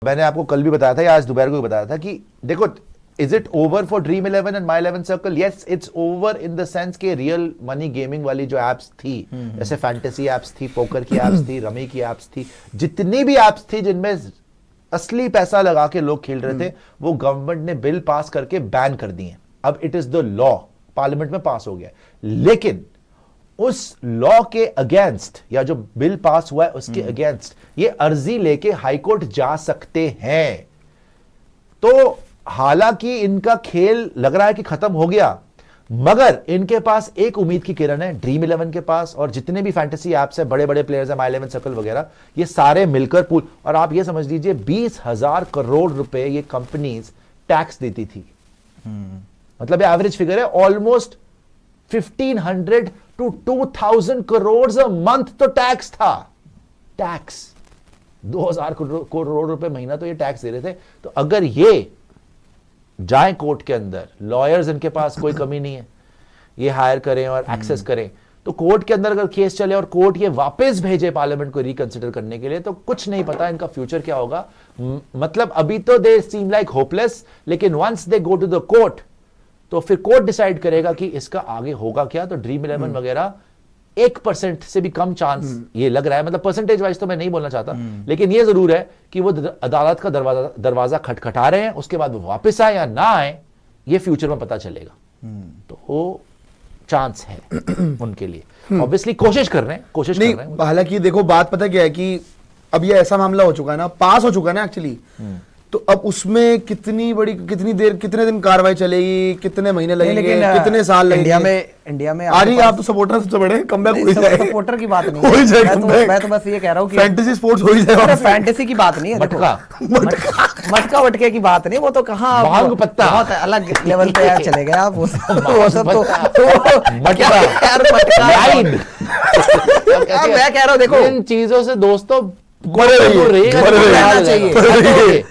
मैंने आपको कल भी बताया था या आज दोपहर को भी बताया था कि देखो, is it over for dream 11 and my 11 circle? Yes, it's over in the sense के रियल मनी गेमिंग वाली जो एप्स थी, जैसे फैंटेसी एप्स थी, पोकर की एप्स थी, रमी की एप्स थी, जितनी भी एप्स थी जिनमें असली पैसा लगा के लोग खेल रहे थे, वो गवर्नमेंट ने बिल पास करके बैन कर दिए। अब it is the law, parliament में पास हो गया, लेकिन उस लॉ के अगेंस्ट या जो बिल पास हुआ है उसके अगेंस्ट ये अर्जी लेके हाईकोर्ट जा सकते हैं। तो हालांकि इनका खेल लग रहा है कि खत्म हो गया, मगर इनके पास एक उम्मीद की किरण है, ड्रीम 11 के पास और जितने भी फैंटेसी एप्स है, बड़े बड़े प्लेयर्स है, माई 11 सर्कल वगैरह, ये सारे मिलकर पूल, और आप ये समझ लीजिए 20,000 करोड़ रुपए ये कंपनीज टैक्स देती थी। मतलब ये एवरेज फिगर है, almost 1,500 to 2,000 crore a month तो टैक्स था। टैक्स 2,000 करोड़ रुपए महीना तो ये टैक्स दे रहे थे। तो अगर ये जाए कोर्ट के अंदर, लॉयर्स इनके पास कोई कमी नहीं है, ये हायर करें और एक्सेस करें, तो कोर्ट के अंदर अगर केस चले और कोर्ट ये वापस भेजे पार्लियामेंट को रिकंसिडर करने के लिए, तो कुछ नहीं पता इनका फ्यूचर क्या होगा। मतलब अभी तो दे सीम लाइक होपलेस, लेकिन once they go to the court तो फिर कोर्ट डिसाइड करेगा कि इसका आगे होगा क्या। तो ड्रीम 11 वगैरह 1% से भी कम चांस ये लग रहा है, मतलब परसेंटेज वाइज तो मैं नहीं बोलना चाहता, लेकिन ये जरूर है कि वो अदालत का दरवाजा खटखटा रहे हैं, उसके बाद वो वापस आए या ना आए ये फ्यूचर में पता चलेगा। तो वो चांस है उनके लिए, ऑब्वियसली कोशिश कर रहे हैं। हालांकि देखो बात पता क्या है कि अब ये ऐसा मामला हो चुका है ना, पास हो चुका है ना एक्चुअली, तो अब उसमें कितनी देर, कितने दिन कार्रवाई चलेगी, कितने महीने लगेंगे, कितने साल लगेंगे। इंडिया में आज आप तो सपोर्टर सबसे बड़े कमबैक हो जाए। सपोर्टर की बात नहीं है, मैं तो बस ये कह रहा हूँ कि फैंटेसी स्पोर्ट्स हो ही जाए। फैंटेसी की बात नहीं है, मटका वटके की बात नहीं, वो तो कहाँ भांग पत्ता बहुत अलग लेवल पे यार चले गए आप। वो सब तो मैं कह रहा हूँ, देखो इन चीजों से दोस्तों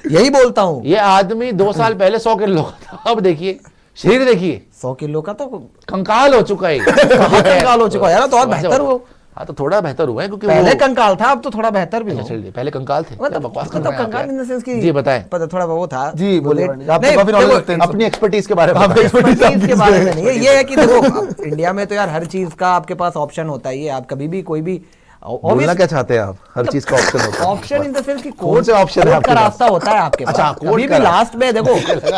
यही बोलता हूँ। ये आदमी 2 साल पहले 100 किलो का था, अब देखिए शरीर देखिए 100 किलो का तो कंकाल हो चुका है। कंकाल हो चुका है यार, तो और बेहतर हो। हाँ तो थोड़ा बेहतर हुआ है, क्योंकि पहले कंकाल था, अब तो थोड़ा बेहतर भी हो। पहले कंकाल थे, कंकाल इन द सेंस की जी बताएं, थोड़ा वो था जी, बोलिए अपनी एक्सपर्टीज के बारे में। एक्सपर्टीज के बारे में नहीं है, ये है कि देखो इंडिया में तो यार हर चीज का आपके पास ऑप्शन होता है। आप कभी भी कोई भी बोलना क्या चाहते हैं आप, हर चीज का ऑप्शन होता है। ऑप्शन इन द सेंस कि कौन से ऑप्शन है आपका रास्ता होता है आपके पास। अच्छा, कभी भी लास्ट में देखो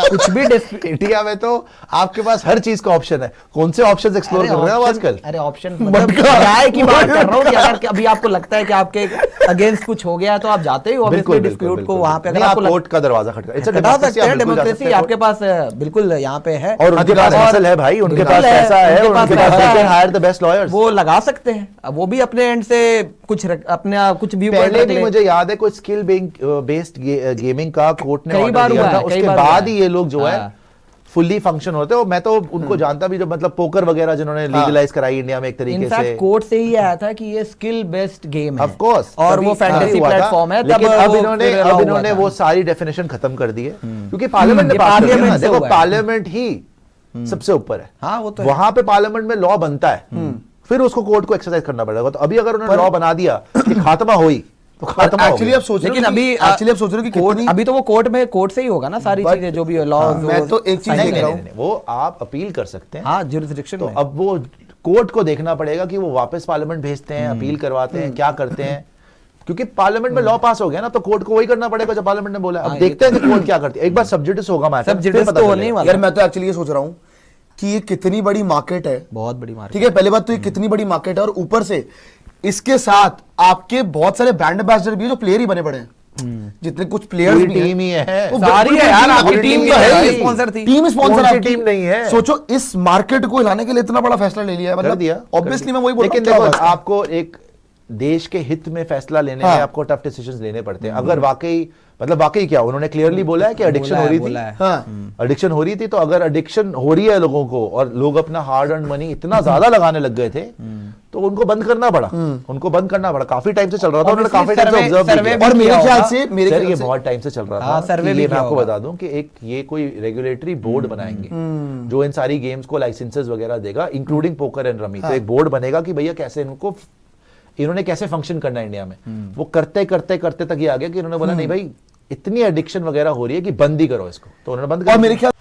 कुछ भी इंडिया में तो आपके पास हर चीज का ऑप्शन है। कौन से ऑप्शंस एक्सप्लोर कर रहे हैं आजकल? अरे ऑप्शन मतलब राय की बात कर रहा हूँ कि अगर अभी आपको लगता है कि आपके अगेंस्ट कुछ हो गया तो आप जाते ही ऑब्वियसली डिस्प्यूट को वहां पे, अगर आपको कोर्ट का दरवाजा खटखटा सकते हैं। डेमोक्रेसी आपके पास बिल्कुल यहाँ पे है, और उनके पास मसल है भाई, उनके पास पैसा है, उनके पास they can hire the best lawyers, वो लगा सकते हैं। अब वो भी अपने एंड से कुछ अपने कुछ व्यू पहले भी मुझे याद है कोई स्किल बेस्ड गेमिंग का कोर्ट ने ऑर्डर दिया था, उसके बाद ही ये लोग जो है फुल्ली फंक्शन होते हैं। मैं तो उनको जानता भी, जो मतलब पोकर वगैरह जिन्होंने लीगलाइज कराई इंडिया में एक तरीके से। कोर्ट से ही आया था कि ये स्किल बेस्ड गेम है, ऑफ कोर्स, और वो फैंटेसी प्लेटफॉर्म है। लेकिन अब इन्होंने वो सारी डेफिनेशन खत्म कर दी है, क्योंकि पार्लियामेंट देखो पार्लियामेंट ही सबसे ऊपर है। हाँ, वो तो वहां पे पार्लियामेंट में लॉ बनता है, फिर उसको कोर्ट को एक्सरसाइज करना पड़ेगा। तो अभी अगर उन्होंने लॉ बना दिया कि खात्मा हुई तो खात्मा एक्चुअली आप सोच रहे हो, लेकिन अभी एक्चुअली आप सोच रहे हो कि कोर्ट, अभी तो वो कोर्ट से ही होगा ना सारी चीजें जो भी लॉ। मैं तो एक चीज देख रहा हूं, वो आप अपील कर सकते हैं। हाँ, ज्यूरिसडिक्शन तो अब वो कोर्ट को देखना पड़ेगा कि वो वापस पार्लियामेंट भेजते हैं, अपील करवाते हैं, क्या करते हैं, क्योंकि पार्लियामेंट में लॉ पास हो गया ना, तो कोर्ट को वही करना पड़ेगा जो पार्लियामेंट ने बोला। अब देखते हैं कि कोर्ट क्या करती है। एक बार सब्जुडिस होगा मैटर, सब्जुडिस तो होने वाला। यार मैं तो एक्चुअली ये सोच रहा हूं कि ये कितनी बड़ी मार्केट है, बहुत बड़ी मार्केट, ठीक है। पहले बात तो ये कितनी बड़ी मार्केट है, और ऊपर से इसके साथ आपके बहुत सारे ब्रांड एम्बेसडर भी जो प्लेयर ही बने पड़े हैं। जितने कुछ प्लेयर्स भी टीम ही है, सारी है यार, आपकी टीम तो है, स्पॉन्सर थी, टीम स्पॉन्सर है, टीम नहीं है। सोचो इस मार्केट को हिलाने के लिए इतना बड़ा फैसला ले लिया है, मतलब ऑब्वियसली मैं वही बोल रहा हूं। लेकिन देखो, आपको एक देश के हित में फैसला लेने में आपको टफ डिसीजंस लेने पड़ते हैं। अगर वाकई क्या उन्होंने क्लियरली बोला है कि एडिक्शन हो रही थी, एडिक्शन हो रही थी, तो अगर एडिक्शन हो रही है लोगों को और लोग अपना हार्ड अर्न मनी इतना ज्यादा लगाने लग गए थे, तो उनको बंद करना पड़ा। काफी टाइम से चल रहा था, उन्होंने काफी टाइम से ऑब्जर्व किया, और मेरे ख्याल से ये बहुत टाइम से चल रहा था। ये मैं आपको बता दूं कि एक ये कोई रेगुलेटरी बोर्ड बनाएंगे जो इन सारी गेम्स को लाइसेंसेस वगैरह देगा, इंक्लूडिंग पोकर एंड रमी। तो एक बोर्ड बनेगा कि भैया कैसे इन्होंने कैसे फंक्शन करना है इंडिया में। वो करते तक ये आ गया कि इन्होंने बोला नहीं भाई, इतनी एडिक्शन वगैरह हो रही है कि बंद ही करो इसको, तो उन्होंने बंद कर और दिया। मेरे ख्याल